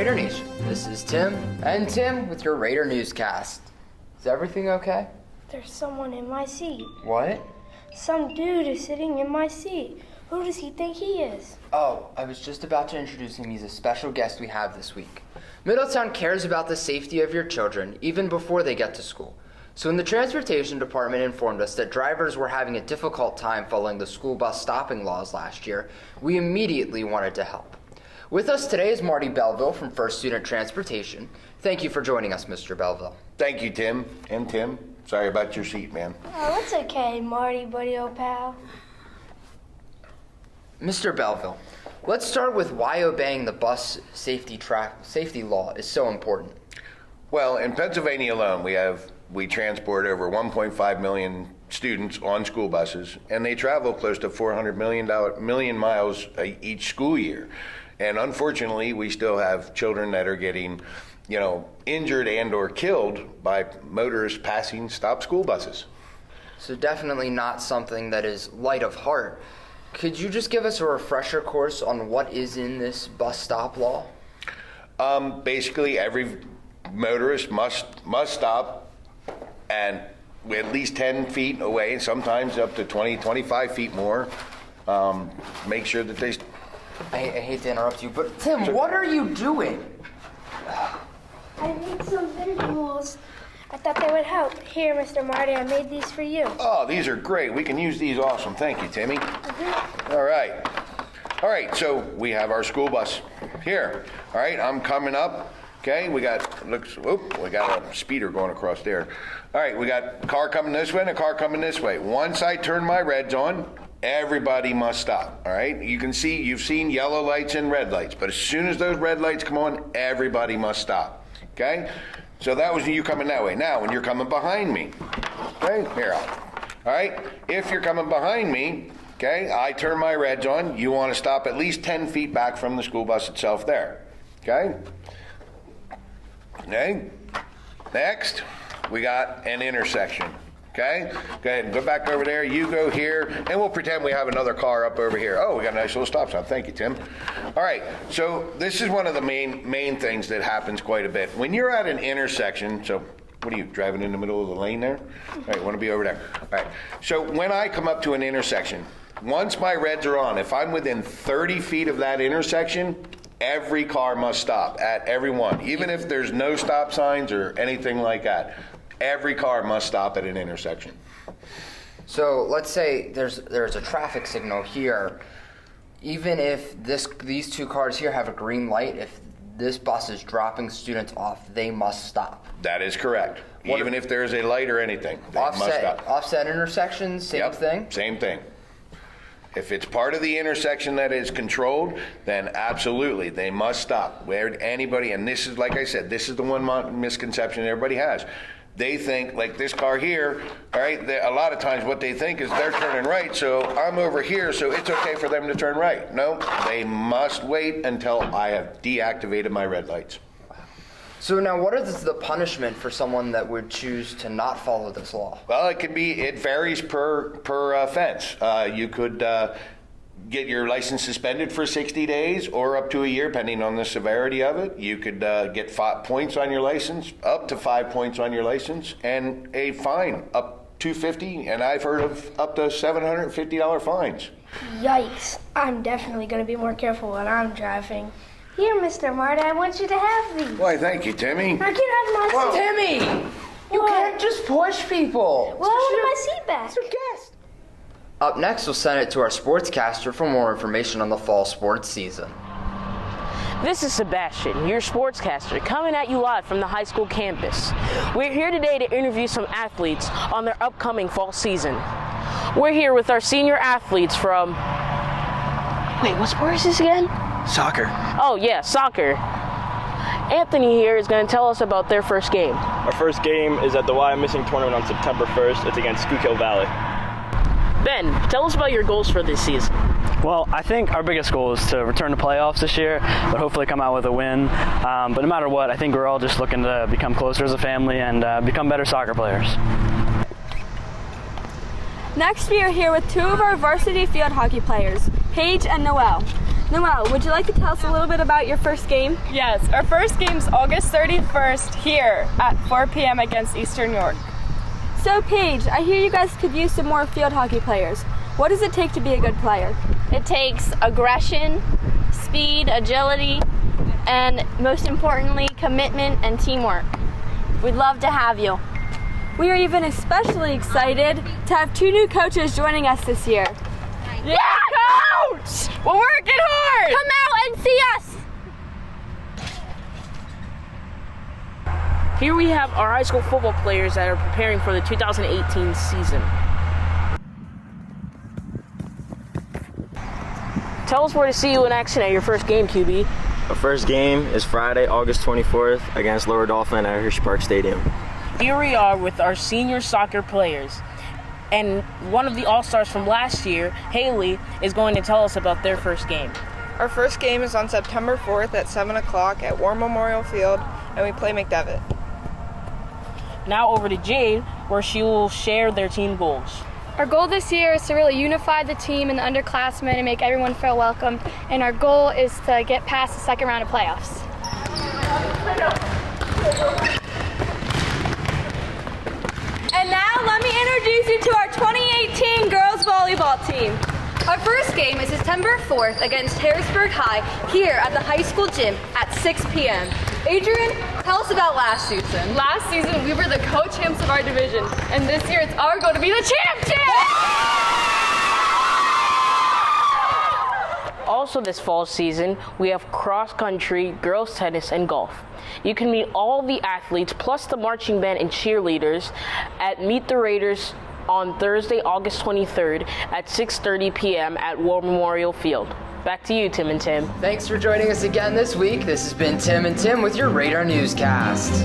Raider Nation. This is Tim and Tim with your Raider Newscast. Is everything okay? There's someone in my seat. What? Some dude is sitting in my seat. Who does he think he is? Oh, I was just about to introduce him. He's a special guest we have this week. Middletown cares about the safety of your children even before they get to school. So when the transportation department informed us that drivers were having a difficult time following the school bus stopping laws last year, we immediately wanted to help. With us today is Marty Belleville from First Student Transportation. Thank you for joining us, Mr. Belleville. Thank you, Tim. And Tim, sorry about your seat, man. Oh, it's okay, Marty, buddy, old pal. Mr. Belleville, let's start with why obeying the bus safety law is so important. Well, in Pennsylvania alone, we transport over 1.5 million students on school buses, and they travel close to 400 million miles each school year. And unfortunately, we still have children that are getting, injured and or killed by motorists passing stop school buses. So definitely not something that is light of heart. Could you just give us a refresher course on what is in this bus stop law? Basically, every motorist must stop and at least 10 feet away, sometimes up to 20, 25 feet more. Make sure that they... I hate to interrupt you, but Tim, what are you doing? I made some visuals. I thought they would help. Here, Mr. Marty, I made these for you. Oh, these are great. We can use these. Awesome. Thank you, Timmy. Mm-hmm. All right, so we have our school bus here. All right, I'm coming up. Okay, we got a speeder going across there. All right, we got a car coming this way and a car coming this way. Once I turn my reds on, everybody must stop, all right? You've seen yellow lights and red lights, but as soon as those red lights come on, everybody must stop, okay? So that was you coming that way. Now, when you're coming behind me, okay, here, all right? If you're coming behind me, okay, I turn my reds on, you want to stop at least 10 feet back from the school bus itself there, okay? Okay, next, we got an intersection. Okay, go ahead and go back over there. You go here, and we'll pretend we have another car up over here. Oh, we got a nice little stop sign. Thank you, Tim. All right, so this is one of the main things that happens quite a bit. When you're at an intersection, so what are you, driving in the middle of the lane there? All right, you want to be over there. All right, so when I come up to an intersection, once my reds are on, if I'm within 30 feet of that intersection, every car must stop at every one, even if there's no stop signs or anything like that. Every car must stop at an intersection. So let's say there's a traffic signal here. Even if these two cars here have a green light, if this bus is dropping students off, they must stop. That is correct. Even if there's a light or anything, they must stop. Offset intersections, same thing? Same thing. If it's part of the intersection that is controlled, then absolutely, they must stop. And this is, like I said, this is the one misconception everybody has. They think, like this car here, all right, a lot of times what they think is they're turning right, so I'm over here, so it's okay for them to turn right. No, they must wait until I have deactivated my red lights. So now what is the punishment for someone that would choose to not follow this law? Well, it varies per offense. You could get your license suspended for 60 days or up to a year, depending on the severity of it. You could get 5 points on your license, up to 5 points on your license, and a fine up to $50, and I've heard of up to $750 fines. Yikes. I'm definitely going to be more careful when I'm driving. Here, Mr. Marty, I want you to have these. Why, thank you, Timmy. I can have my seat. Timmy! You can't just push people. Well, I wanted my seat back. It's your guest. Up next, we'll send it to our sportscaster for more information on the fall sports season. This is Sebastian, your sportscaster, coming at you live from the high school campus. We're here today to interview some athletes on their upcoming fall season. We're here with our senior athletes from... Wait, what sport is this again? Soccer. Oh, yeah, soccer. Anthony here is going to tell us about their first game. Our first game is at the Why I'm Missing tournament on September 1st. It's against Schuylkill Valley. Ben, tell us about your goals for this season. Well, I think our biggest goal is to return to playoffs this year, but hopefully come out with a win. But no matter what, I think we're all just looking to become closer as a family and become better soccer players. Next, we are here with two of our varsity field hockey players, Paige and Noel. Noelle, would you like to tell us a little bit about your first game? Yes, our first game's August 31st here at 4 p.m. against Eastern York. So Paige, I hear you guys could use some more field hockey players. What does it take to be a good player? It takes aggression, speed, agility, and most importantly, commitment and teamwork. We'd love to have you. We are even especially excited to have 2 new coaches joining us this year. Yeah, Coach! We're working hard! Come out and see us! Here we have our high school football players that are preparing for the 2018 season. Tell us where to see you in action at your first game, QB. Our first game is Friday, August 24th against Lower Dauphin at Hershey Park Stadium. Here we are with our senior soccer players. And one of the all-stars from last year, Haley, is going to tell us about their first game. Our first game is on September 4th at 7 o'clock at War Memorial Field, and we play McDevitt. Now over to Jade, where she will share their team goals. Our goal this year is to really unify the team and the underclassmen and make everyone feel welcome. And our goal is to get past the second round of playoffs. And now let me introduce you to our 2018 girls volleyball team. Our first game is September 4th against Harrisburg High here at the high school gym at 6 p.m. Adrian, tell us about last season. Last season, we were the co-champs of our division, and this year it's our goal to be the champ! Also this fall season, we have cross country, girls tennis, and golf. You can meet all the athletes plus the marching band and cheerleaders at Meet the Raiders on Thursday, August 23rd at 6:30 p.m. at War Memorial Field. Back to you, Tim and Tim. Thanks for joining us again this week. This has been Tim and Tim with your Radar Newscast.